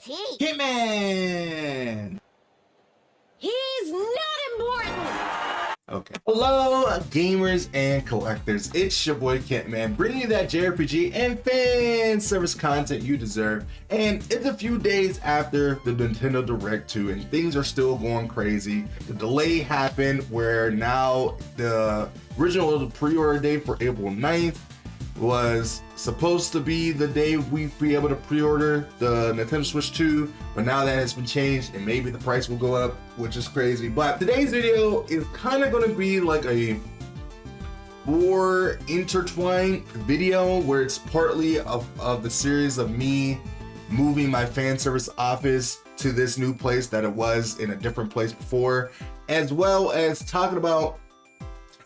Who's he? Kentman! He's not important! Okay. Hello, gamers and collectors. It's your boy Kentman, bringing you that JRPG and fan service content you deserve. And it's a few days after the Nintendo Direct 2, and things are still going crazy. The delay happened where now the original pre-order date for April 9th was supposed to be the day we'd be able to pre-order the Nintendo Switch 2, but now that has been changed and maybe the price will go up, which is crazy. But today's video is kind of going to be like a more intertwined video where it's partly of the series of me moving my fan service office to this new place that it was in a different place before, as well as talking about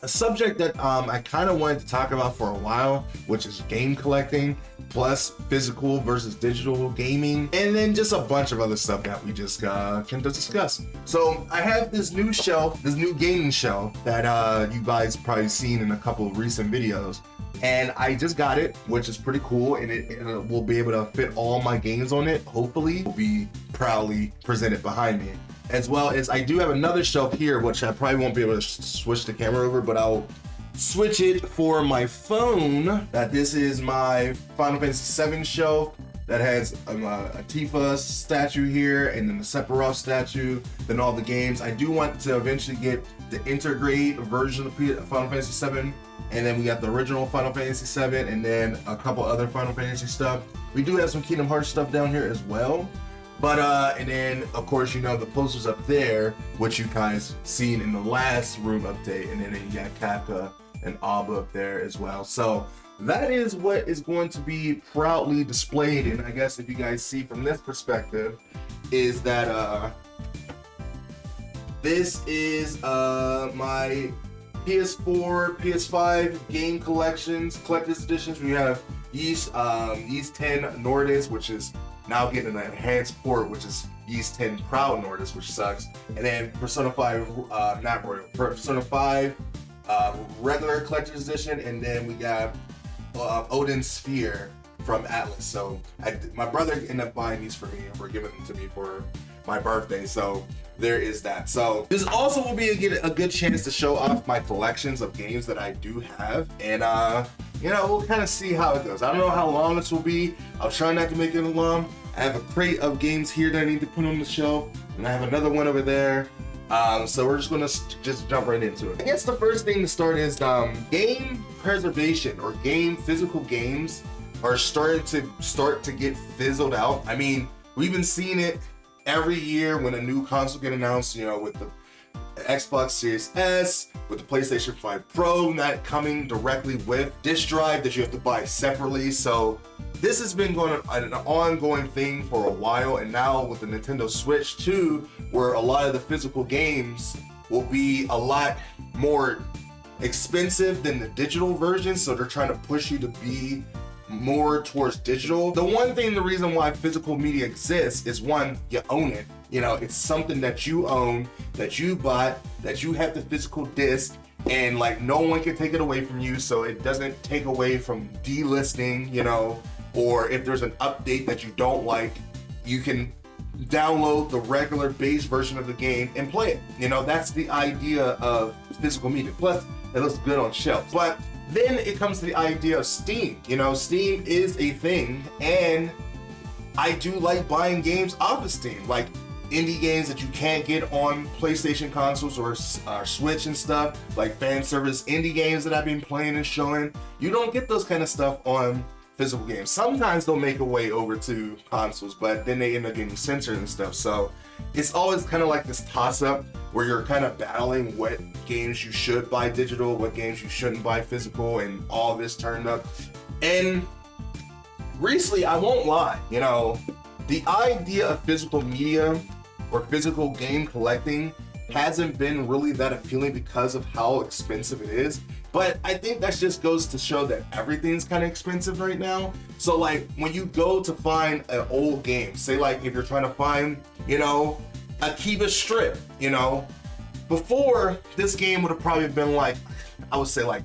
a subject that I kind of wanted to talk about for a while, which is game collecting plus physical versus digital gaming, and then just a bunch of other stuff that we just can discuss. So I have this new shelf, this new gaming shelf that you guys probably seen in a couple of recent videos, and I just got it, which is pretty cool, and it will be able to fit all my games on it. Hopefully, will be proudly presented behind me. As well as I do have another shelf here, which I probably won't be able to switch the camera over, but I'll switch it for my phone. That this is my Final Fantasy VII shelf that has a Tifa statue here, and then the Sephiroth statue, then all the games. I do want to eventually get the Intergrade version of Final Fantasy VII, and then we got the original Final Fantasy VII, and then a couple other Final Fantasy stuff. We do have some Kingdom Hearts stuff down here as well. But and then of course, you know, the posters up there, which you guys seen in the last room update, and then you got Kappa and Alba up there as well. So that is what is going to be proudly displayed. And I guess if you guys see from this perspective, is that this is my PS4, PS5 game collections, collector's editions. We have Ys 10 Nordis, which is now getting an enhanced port, which is Ys 10 Proud Nordis, which sucks. And then Persona 5, not Royal, Persona 5 regular collector's edition, and then we got Odin's Sphere from Atlas. So my brother ended up buying these for me, or giving them to me for my birthday. So there is that. So this also will be a good chance to show off my collections of games that I do have, and you know, we'll kind of see how it goes. I don't know how long this will be. I'll try not to make it long. I have a crate of games here that I need to put on the shelf, and I have another one over there. So we're just gonna just jump right into it. I guess the first thing to start is game preservation, or physical games are starting to get fizzled out. I mean, we've been seeing it every year when a new console get announced, you know, with the Xbox Series S, with the PlayStation 5 Pro not coming directly with disk drive that you have to buy separately. So this has been going on an ongoing thing for a while, and now with the Nintendo Switch 2, where a lot of the physical games will be a lot more expensive than the digital version, so they're trying to push you to be more towards digital. The reason why physical media exists is, one, you own it. You know, it's something that you own, that you bought, that you have the physical disc, and like no one can take it away from you, so it doesn't take away from delisting, you know, or if there's an update that you don't like, you can download the regular base version of the game and play it. You know, that's the idea of physical media. Plus, it looks good on shelves. But then it comes to the idea of Steam. You know, Steam is a thing, and I do like buying games off of Steam, like indie games that you can't get on PlayStation consoles or Switch and stuff, like Fanservice indie games that I've been playing and showing. You don't get those kind of stuff on physical games. Sometimes they'll make a way over to consoles, but then they end up getting censored and stuff. So it's always kind of like this toss-up where you're kind of battling what games you should buy digital, what games you shouldn't buy physical, and all this turned up. And recently, I won't lie, you know, the idea of physical media or physical game collecting hasn't been really that appealing because of how expensive it is. But I think that just goes to show that everything's kind of expensive right now. So like when you go to find an old game, say like if you're trying to find, you know, Akiba Strip, you know, before this game would have probably been like, I would say like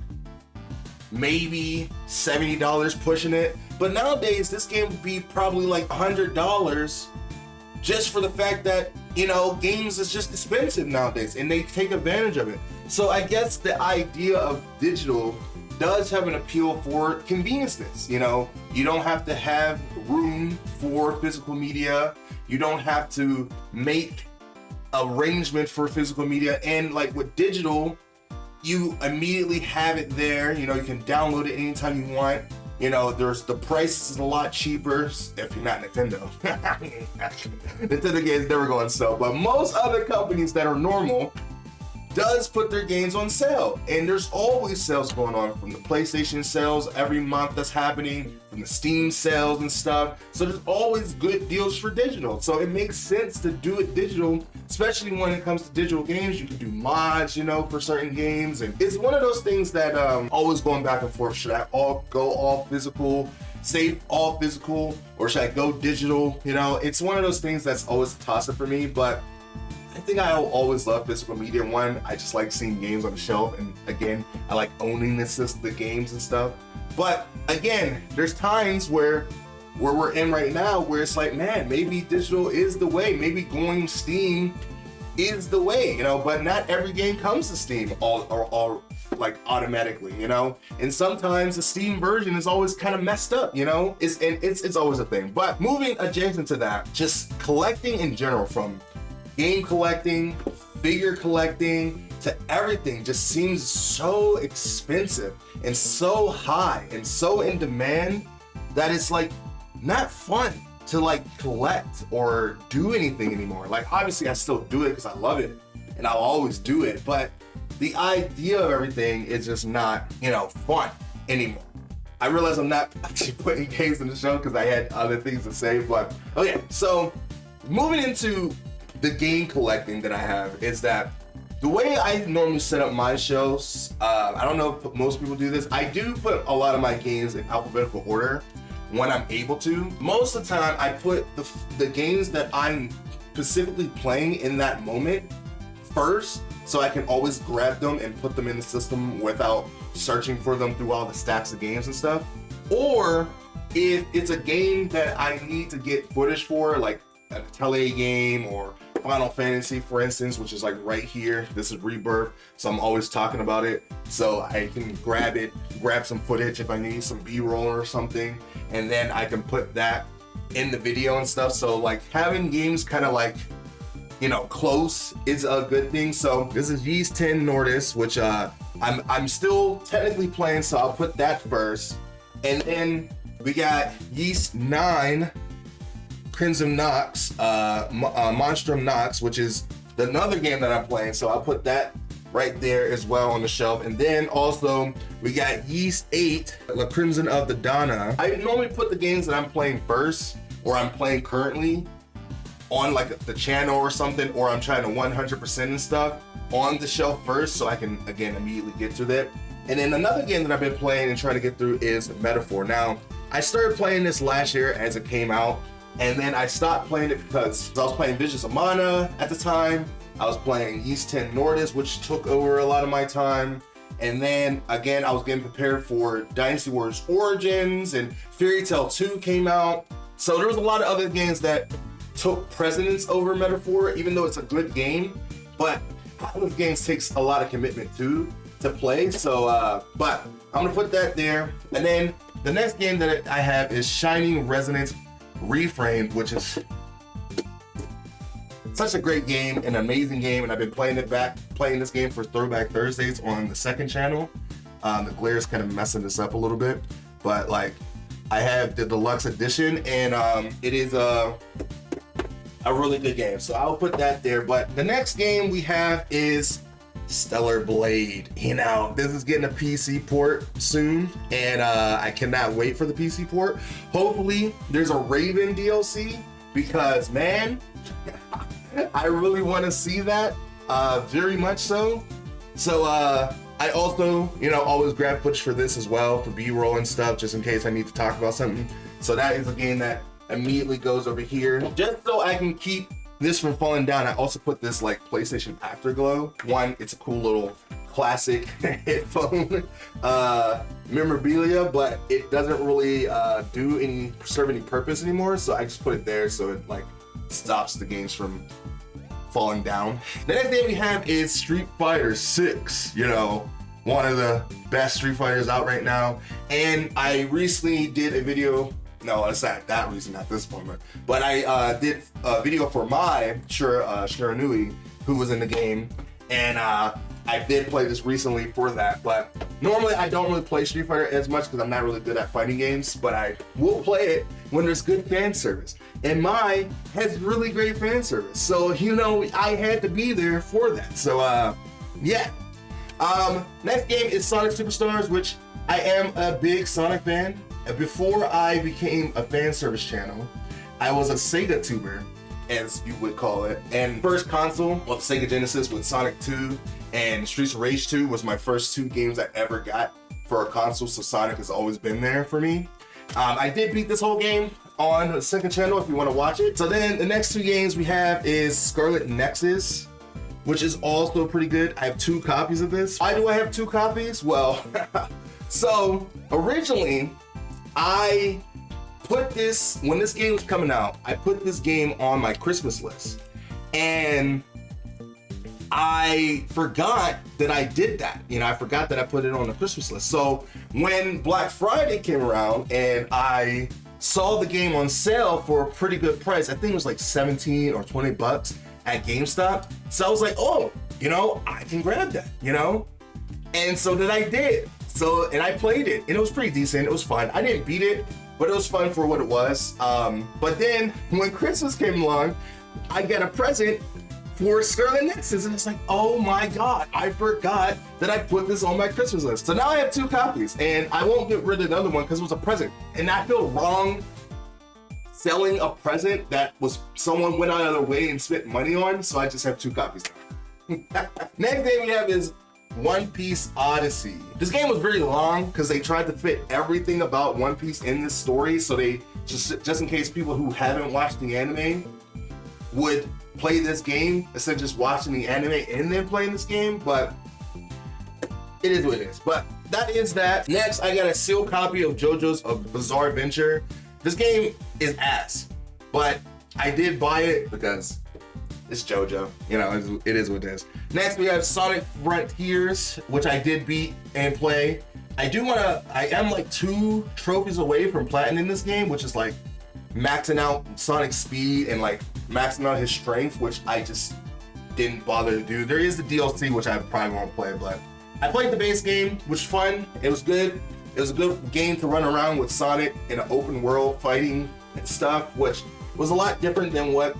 maybe $70 pushing it. But nowadays this game would be probably like $100 just for the fact that, you know, games is just expensive nowadays and they take advantage of it. So I guess the idea of digital does have an appeal for convenienceness. You know, you don't have to have room for physical media. You don't have to make arrangement for physical media. And like with digital, you immediately have it there. You know, you can download it anytime you want. You know, the price is a lot cheaper if you're not Nintendo. Nintendo games never go on sale, but most other companies that are normal does put their games on sale, and there's always sales going on, from the PlayStation sales every month that's happening, from the Steam sales and stuff. So there's always good deals for digital. So it makes sense to do it digital, especially when it comes to digital games. You can do mods, you know, for certain games, and it's one of those things that always going back and forth. Should I go all physical, save all physical, or should I go digital? You know, it's one of those things that's always a toss-up for me, but I think I always love physical media. One, I just like seeing games on the shelf, and again, I like owning the games and stuff. But again, there's times where we're in right now where it's like, man, maybe digital is the way. Maybe going Steam is the way, you know. But not every game comes to Steam all like automatically, you know. And sometimes the Steam version is always kind of messed up, you know. It's always a thing. But moving adjacent to that, just collecting in general, from game collecting, figure collecting, to everything, just seems so expensive and so high and so in demand that it's like not fun to like collect or do anything anymore. Like obviously I still do it because I love it and I'll always do it, but the idea of everything is just not, you know, fun anymore. I realize I'm not actually putting games in the show because I had other things to say, but okay, so moving into the game collecting that I have is that the way I normally set up my shows, I don't know if most people do this, I do put a lot of my games in alphabetical order when I'm able to. Most of the time I put the games that I'm specifically playing in that moment first, so I can always grab them and put them in the system without searching for them through all the stacks of games and stuff. Or if it's a game that I need to get footage for, like a Tele game or Final Fantasy, for instance, which is like right here. This is Rebirth, so I'm always talking about it. So I can grab some footage if I need some B-roll or something, and then I can put that in the video and stuff. So like having games kind of like, you know, close is a good thing. So this is Ys 10 Nordis, which I'm still technically playing, so I'll put that first. And then we got Ys 9 Crimson Nox, Monstrum Nox, which is another game that I'm playing, so I'll put that right there as well on the shelf. And then also we got Ys 8, La Crimson of the Donna. I normally put the games that I'm playing first, or I'm playing currently, on like the channel or something, or I'm trying to 100% and stuff on the shelf first, so I can again immediately get to that. And then another game that I've been playing and trying to get through is Metaphor. Now, I started playing this last year as it came out, and then I stopped playing it because I was playing Visions of Mana at the time. I was playing Ys 10 Nordis, which took over a lot of my time. And then again, I was getting prepared for Dynasty Warriors Origins, and Fairy Tail 2 came out. So there was a lot of other games that took precedence over Metaphor, even though it's a good game. But those games takes a lot of commitment to play. So, but I'm gonna put that there. And then the next game that I have is Shining Resonance Reframed, which is such a great game, an amazing game, and I've been playing this game for Throwback Thursdays on the second channel. The glare is kind of messing this up a little bit, but like I have the deluxe edition, and it is a really good game, so I'll put that there. But the next game we have is Stellar Blade. You know, this is getting a PC port soon, and I cannot wait for the PC port. Hopefully there's a Raven DLC, because man, I really want to see that, very much so. So I also, you know, always grab footage for this as well, for B-roll and stuff, just in case I need to talk about something. So that is a game that immediately goes over here, just so I can keep this from falling down. I also put this like PlayStation Afterglow. One, it's a cool little classic headphone memorabilia, but it doesn't really serve any purpose anymore. So I just put it there so it like stops the games from falling down. The next game we have is Street Fighter 6, you know, one of the best Street Fighters out right now. And I recently did a video, no, it's not that reason at this moment, but I did a video for my Shiranui, who was in the game, and I did play this recently for that. But normally I don't really play Street Fighter as much because I'm not really good at fighting games, but I will play it when there's good fan service. And Mai has really great fan service, so you know I had to be there for that. So yeah. Next game is Sonic Superstars, which I am a big Sonic fan. Before I became a fan service channel, I was a Sega tuber, as you would call it. And first console of Sega Genesis with Sonic 2 and Streets of Rage 2 was my first 2 games I ever got for a console, so Sonic has always been there for me. I did beat this whole game on the second channel if you want to watch it. So then the next 2 games we have is Scarlet Nexus, which is also pretty good. I have 2 copies of this. Why do I have 2 copies? Well, so originally I put this, when this game was coming out, I put this game on my Christmas list. And I forgot that I did that. You know, I forgot that I put it on the Christmas list. So when Black Friday came around and I saw the game on sale for a pretty good price, I think it was like 17 or 20 bucks at GameStop. So I was like, oh, you know, I can grab that, you know? And so that I did. So, and I played it and it was pretty decent. It was fun. I didn't beat it, but it was fun for what it was. But then when Christmas came along, I got a present for Scarlet Nexus, and it's like, oh my God, I forgot that I put this on my Christmas list. So now I have 2 copies, and I won't get rid of the other one because it was a present. And I feel wrong selling a present that was someone went out of their way and spent money on, so I just have 2 copies now. Next game we have is One Piece Odyssey. This game was very long because they tried to fit everything about One Piece in this story, so they just in case people who haven't watched the anime would play this game instead of just watching the anime and then playing this game, but it is what it is. But that is that. Next, I got a sealed copy of JoJo's Bizarre Adventure. This game is ass, but I did buy it because it's JoJo. You know, it is what it is. Next, we have Sonic Frontiers, which I did beat and play. I am like 2 trophies away from platinum in this game, which is like maxing out Sonic's speed and like maxing out his strength, which I just didn't bother to do. There is the DLC, which I probably won't play, but I played the base game, which was fun. It was good. It was a good game to run around with Sonic in an open world fighting and stuff, which was a lot different than what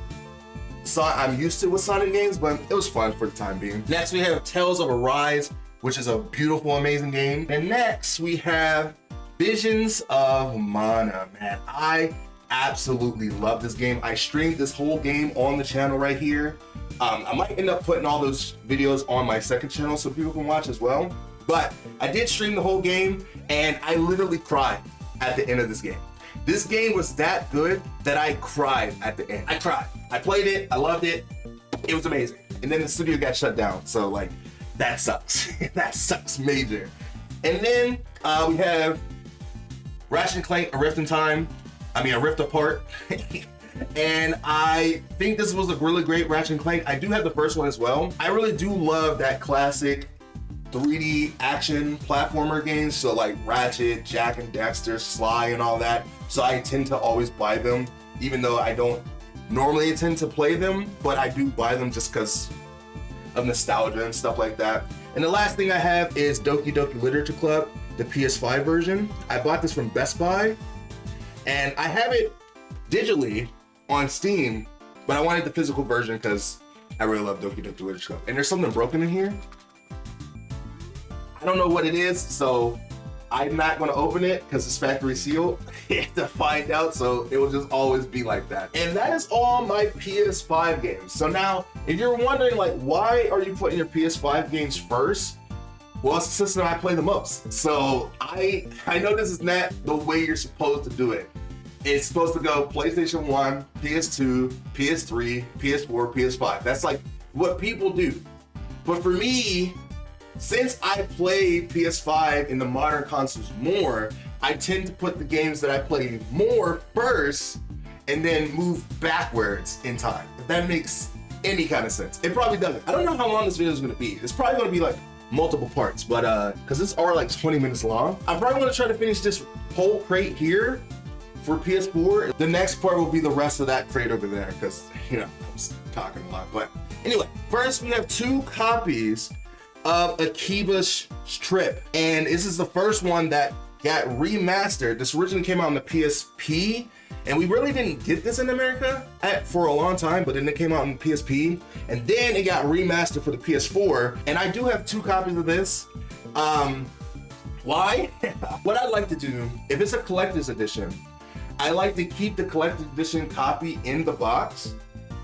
I'm used to with Sonic games, but it was fun for the time being. Next, we have Tales of Arise, which is a beautiful, amazing game. And next, we have Visions of Mana. Man, I absolutely love this game. I streamed this whole game on the channel right here. I might end up putting all those videos on my second channel so people can watch as well. But I did stream the whole game and I literally cried at the end of this game. This game was that good that I cried at the end. I cried. I played it. I loved it. It was amazing. And then the studio got shut down. So like, that sucks. That sucks major. And then we have Ratchet and Clank, A Rift Apart. And I think this was a really great Ratchet and Clank. I do have the first one as well. I really do love that classic 3D action platformer games. So like Ratchet, Jak and Daxter, Sly and all that. So I tend to always buy them, even though I don't normally tend to play them, but I do buy them just because of nostalgia and stuff like that. And the last thing I have is Doki Doki Literature Club, the PS5 version. I bought this from Best Buy, and I have it digitally on Steam, but I wanted the physical version because I really love Doki Doki Literature Club. And there's something broken in here. I don't know what it is, so I'm not gonna open it because it's factory sealed to find out, so it will just always be like that. And that is all my PS5 games. So now, if you're wondering like, why are you putting your PS5 games first? Well, it's the system I play the most. So I know this is not the way you're supposed to do it. It's supposed to go PlayStation 1, PS2, PS3, PS4, PS5. That's like what people do. But for me, since I play PS5 in the modern consoles more, I tend to put the games that I play more first, and then move backwards in time. If that makes any kind of sense. It probably doesn't. I don't know how long this video is gonna be. It's probably gonna be like multiple parts, but because it's already like 20 minutes long. I'm probably gonna try to finish this whole crate here for PS4. The next part will be the rest of that crate over there, because you know, I'm just talking a lot. But anyway, first we have 2 copies of Akiba's Trip, and this is the first one that got remastered. This originally came out on the PSP, and we really didn't get this in America for a long time, but then it came out on PSP, and then it got remastered for the PS4, and I do have 2 copies of this. Why? What I like to do, if it's a collector's edition, I like to keep the collector's edition copy in the box,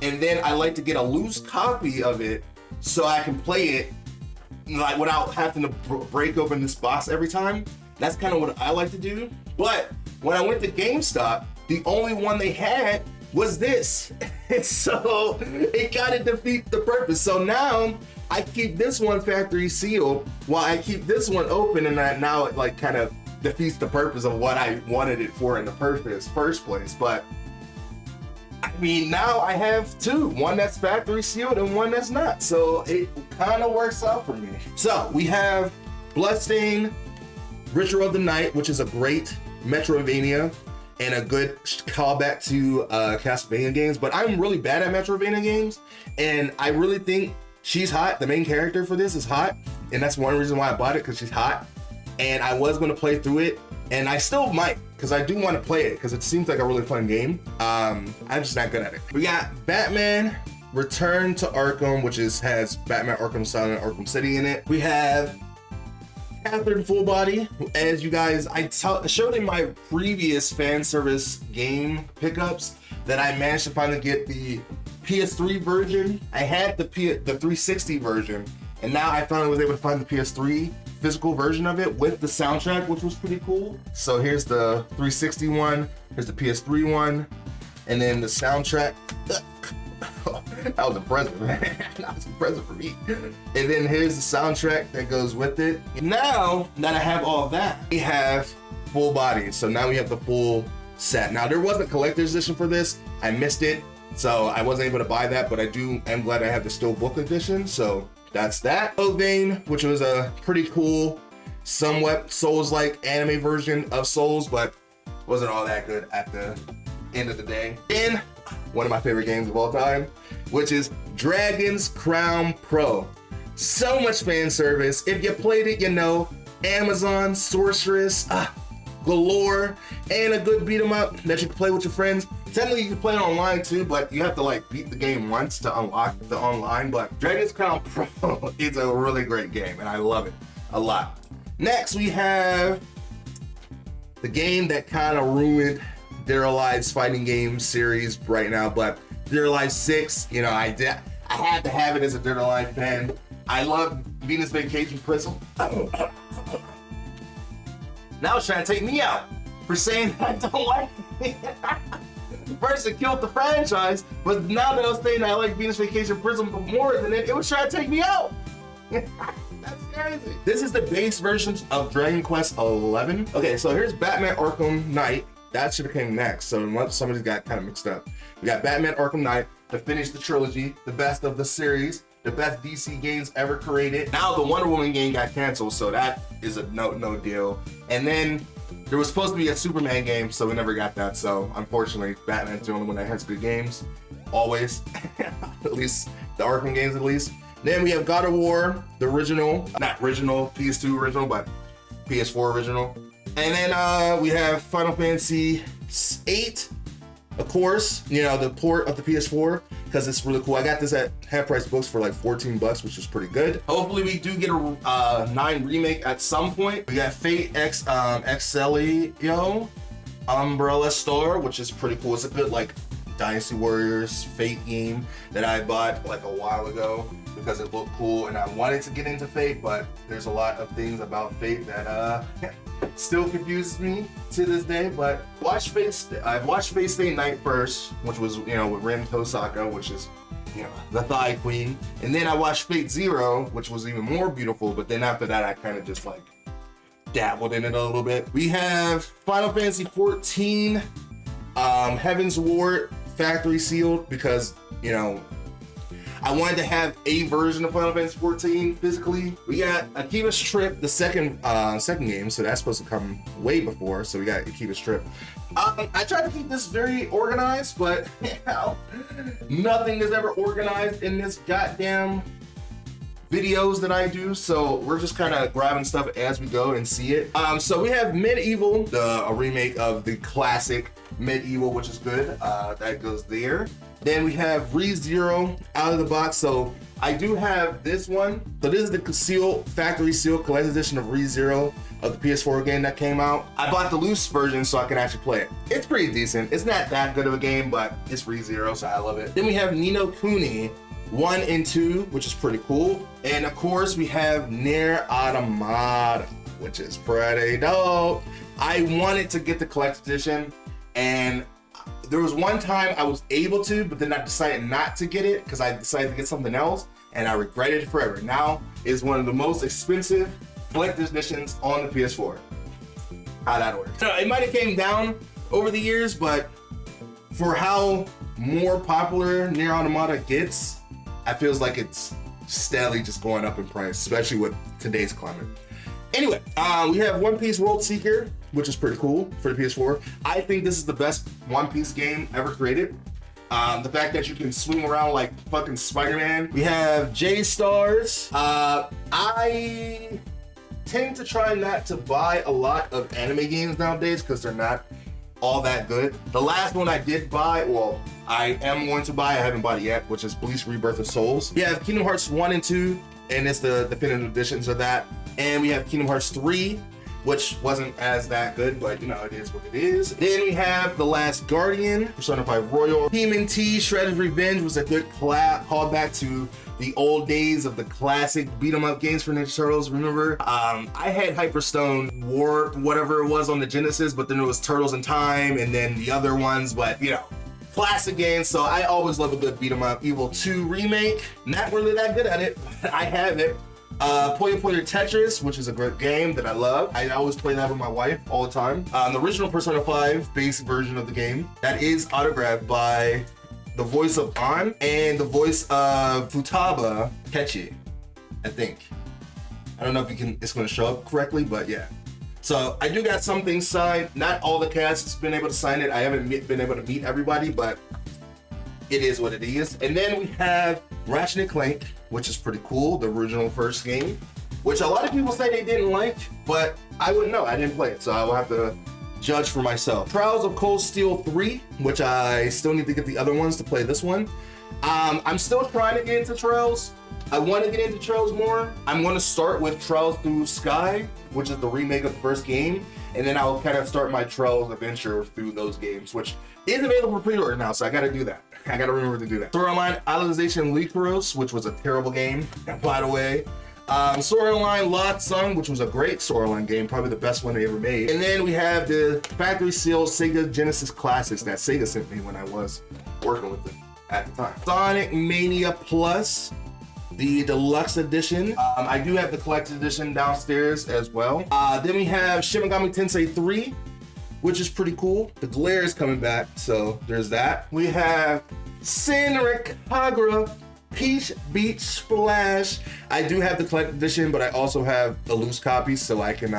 and then I like to get a loose copy of it so I can play it like without having to break open this box every time. That's kind of what I like to do. But when I went to GameStop, the only one they had was this. And so it kind of defeats the purpose. So now I keep this one factory sealed while I keep this one open, and now it like kind of defeats the purpose of what I wanted it for in the first place. But I mean, now I have 2, one that's factory sealed and one that's not. So it kind of works out for me. So we have Bloodstained Ritual of the Night, which is a great Metroidvania and a good callback to Castlevania games. But I'm really bad at Metroidvania games, and I really think she's hot. The main character for this is hot, and that's one reason why I bought it, because she's hot. And I was going to play through it, and I still might, because I do want to play it, because it seems like a really fun game. I'm just not good at it. We got Batman Return to Arkham, which has Batman Arkham Asylum and Arkham City in it. We have Catherine Full Body. As you guys, I showed in my previous fan service game pickups that I managed to finally get the PS3 version. I had the 360 version, and now I finally was able to find the PS3 physical version of it with the soundtrack, which was pretty cool. So here's the 360 one, here's the PS3 one, and then the soundtrack. That was a present, man. That was a present for me. And then here's the soundtrack that goes with it. Now that I have all of that, we have Full Body. So now we have the full set. Now there was a collector's edition for this. I missed it, so I wasn't able to buy that, but I'm glad I have the Steelbook edition. So that's that. Vein, which was a pretty cool, somewhat Souls-like anime version of Souls, but wasn't all that good at the end of the day. And one of my favorite games of all time, which is Dragon's Crown Pro. So much fan service. If you played it, you know, Amazon, Sorceress, galore, and a good beat 'em up that you can play with your friends. Technically, you can play it online too, but you have to like beat the game once to unlock the online. But Dragon's Crown Pro is a really great game, and I love it a lot. Next, we have the game that kind of ruined Dead or Alive's fighting game series right now, but Dead or Alive 6, you know, I had to have it as a Dead or Alive fan. I love Venus Vacation Prism. Now it's trying to take me out for saying I don't like it. First it killed the franchise, but now that I was saying I like Venus Vacation Prism more than it was trying to take me out. That's crazy. This is the base version of Dragon Quest XI. Okay, so here's Batman Arkham Knight. That should have came next, so somebody got kind of mixed up. We got Batman Arkham Knight to finish the trilogy, the best of the series, the best DC games ever created. Now the Wonder Woman game got canceled, so that is a no deal. And then there was supposed to be a Superman game, so we never got that. So unfortunately, Batman's the only one that has good games, always. At least the Arkham games, at least. Then we have God of War, the original, not original, PS2 original, but PS4 original. And then we have Final Fantasy VIII, of course, you know, the port of the PS4, because it's really cool. I got this at half price books for like $14, which is pretty good. Hopefully we do get a 9 remake at some point. We got Fate X Excelio Umbrella Store, which is pretty cool. It's a good like Dynasty Warriors Fate game that I bought like a while ago because it looked cool and I wanted to get into Fate, but there's a lot of things about Fate that still confuses me to this day. But I've watched Fate Stay Night first, which was, you know, with Rin Tosaka, which is, you know, the Thigh Queen. And then I watched Fate Zero, which was even more beautiful, but then after that I kind of just like dabbled in it a little bit. We have Final Fantasy 14 Heaven's Ward factory sealed because, you know, I wanted to have a version of Final Fantasy 14 physically. We got Akiba's Trip, the second game, so that's supposed to come way before. So we got Akiba's Trip. I tried to keep this very organized, but you know, nothing is ever organized in this goddamn videos that I do. So we're just kind of grabbing stuff as we go and see it. So we have Medieval, a remake of the classic Medieval, which is good. That goes there. Then we have ReZero out of the box. So I do have this one. So this is the factory seal collector's edition of ReZero of the PS4 game that came out. I bought the loose version so I can actually play it. It's pretty decent. It's not that good of a game, but it's ReZero, so I love it. Then we have Ni no Kuni 1 and 2, which is pretty cool. And of course we have Nier Automata, which is pretty dope. I wanted to get the collector's edition, and there was one time I was able to, but then I decided not to get it because I decided to get something else, and I regretted it forever. Now it's one of the most expensive collector's editions on the PS4. How that works. It might have came down over the years, but for how more popular Nier Automata gets, I feels like it's steadily just going up in price, especially with today's climate. Anyway, we have One Piece World Seeker, which is pretty cool for the PS4. I think this is the best One Piece game ever created. The fact that you can swing around like fucking Spider-Man. We have J-Stars. I tend to try not to buy a lot of anime games nowadays because they're not all that good. The last one I did buy, well, I am going to buy, I haven't bought it yet, which is Bleach Rebirth of Souls. We have Kingdom Hearts 1 and 2, and it's the definitive editions of that. And we have Kingdom Hearts 3, which wasn't as that good, but you know, it is what it is. Then we have The Last Guardian, Persona 5 Royal. TMNT Shredder's Revenge was a good callback to the old days of the classic beat 'em up games for Ninja Turtles. Remember, I had Hyperstone Warp, whatever it was on the Genesis, but then there was Turtles in Time, and then the other ones, but you know, classic games. So I always love a good beat 'em up. Evil 2 remake, not really that good at it, but I have it. Puyo Puyo Tetris, which is a great game that I love. I always play that with my wife all the time. The original Persona 5 base version of the game that is autographed by the voice of An and the voice of Futaba Kechi, I think. I don't know if it's going to show up correctly, but yeah. So I do got some things signed. Not all the cast has been able to sign it. I haven't been able to meet everybody, but it is what it is. And then we have Ratchet and Clank, which is pretty cool, the original first game, which a lot of people say they didn't like, but I wouldn't know. I didn't play it, so I will have to judge for myself. Trials of Cold Steel 3, which I still need to get the other ones to play this one. I'm still trying to get into Trials. I want to get into Trials more. I'm going to start with Trials Through Sky, which is the remake of the first game, and then I'll kind of start my Trials adventure through those games, which is available for pre-order now, so I got to do that. I gotta remember to do that. Sword Online Alicization Lycoros, which was a terrible game, by the way. Sword Online Lost Song, which was a great Sword Online game, probably the best one they ever made. And then we have the factory sealed Sega Genesis Classics that Sega sent me when I was working with them at the time. Sonic Mania Plus, the deluxe edition. I do have the collector's edition downstairs as well. Then we have Shin Megami Tensei 3, which is pretty cool. The Glare is coming back, so there's that. We have Senran Kagura Peach Beach Splash. I do have the collector's edition, but I also have a loose copy, so I can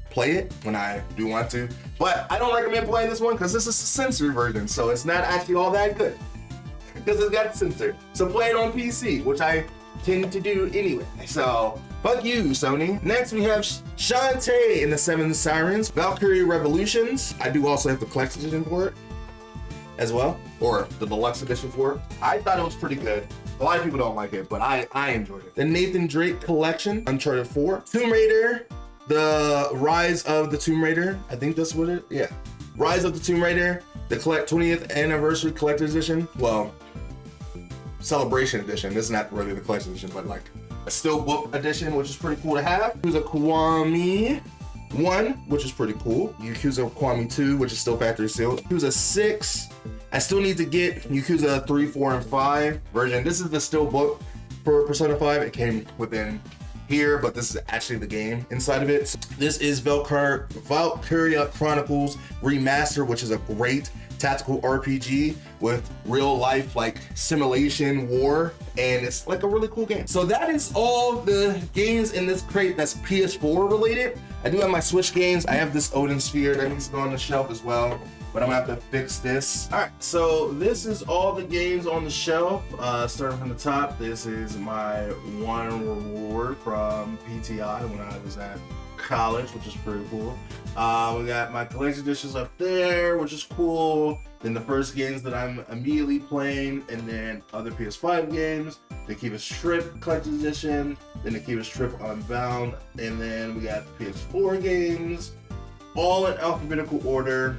play it when I do want to. But I don't recommend playing this one because this is a censored version, so it's not actually all that good because it's got censored. So play it on PC, which I tend to do anyway. So fuck you, Sony. Next we have Shantae and the Seven Sirens, Valkyrie Revolutions. I do also have the collector's edition for it as well, or the deluxe edition for it. I thought it was pretty good. A lot of people don't like it, but I enjoyed it. The Nathan Drake Collection, Uncharted 4. Tomb Raider, the Rise of the Tomb Raider. I think that's what it, yeah. Rise of the Tomb Raider, the 20th Anniversary Collector's Edition. Well, Celebration Edition. This is not really the collector's edition, but like a steelbook edition, which is pretty cool to have. Yakuza Kiwami 1, which is pretty cool. Yakuza Kiwami 2, which is still factory sealed. Yakuza 6. I still need to get Yakuza 3, 4, and 5 version. This is the steelbook for Persona 5. It came within here, but this is actually the game inside of it. This is Valkyria Chronicles Remaster, which is a great tactical RPG with real life like simulation war, and it's like a really cool game. So that is all the games in this crate that's PS4 related. I do have my Switch games. I have this Odin Sphere that needs to go on the shelf as well, but I'm gonna have to fix this. All right, so this is all the games on the shelf. Starting from the top, this is my one reward from PTI when I was at college, which is pretty cool. We got my collection editions up there, which is cool. Then the first games that I'm immediately playing, and then other PS5 games. The Kiva Strip collection edition, then the Kiva Strip Unbound, and then we got the PS4 games, all in alphabetical order.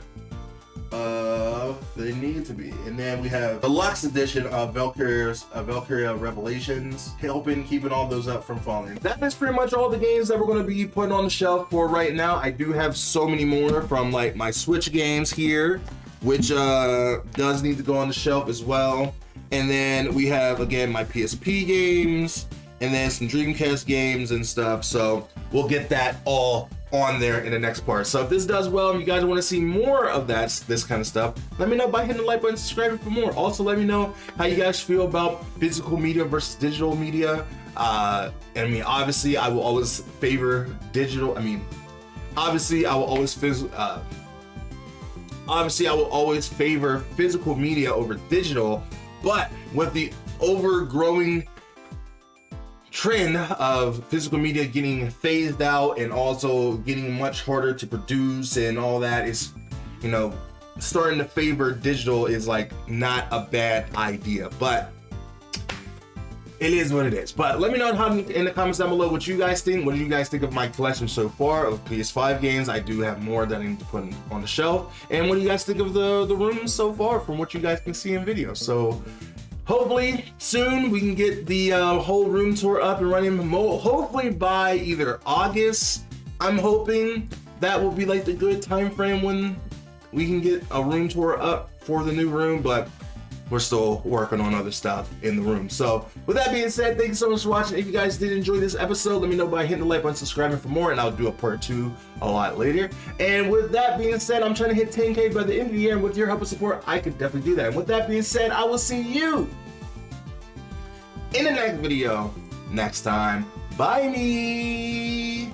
They need to be. And then we have the deluxe edition of Valkyria Revelations, keeping all those up from falling. That is pretty much all the games that we're going to be putting on the shelf for right now. I do have so many more from like my Switch games here, which does need to go on the shelf as well. And then we have, again, my PSP games, and then some Dreamcast games and stuff. So we'll get that all on there in the next part. So if this does well and you guys want to see more of this kind of stuff, let me know by hitting the like button, subscribing for more. Also, let me know how you guys feel about physical media versus digital media. I mean, obviously I will always favor digital. Obviously I will always favor physical media over digital, but with the overgrowing trend of physical media getting phased out and also getting much harder to produce and all that, is, you know, starting to favor digital is like not a bad idea, but it is what it is. But let me know in the comments down below what you guys think. What do you guys think of my collection so far of PS5 games? I do have more that I need to put on the shelf. And what do you guys think of the room so far from what you guys can see in videos? So hopefully soon we can get the whole room tour up and running. Hopefully by either August. I'm hoping that will be like the good time frame when we can get a room tour up for the new room, but we're still working on other stuff in the room. So with that being said, thank you so much for watching. If you guys did enjoy this episode, let me know by hitting the like button, subscribing for more, and I'll do a part 2 a lot later. And with that being said, I'm trying to hit 10K by the end of the year, and with your help and support, I could definitely do that. And with that being said, I will see you in the next video next time. Bye me.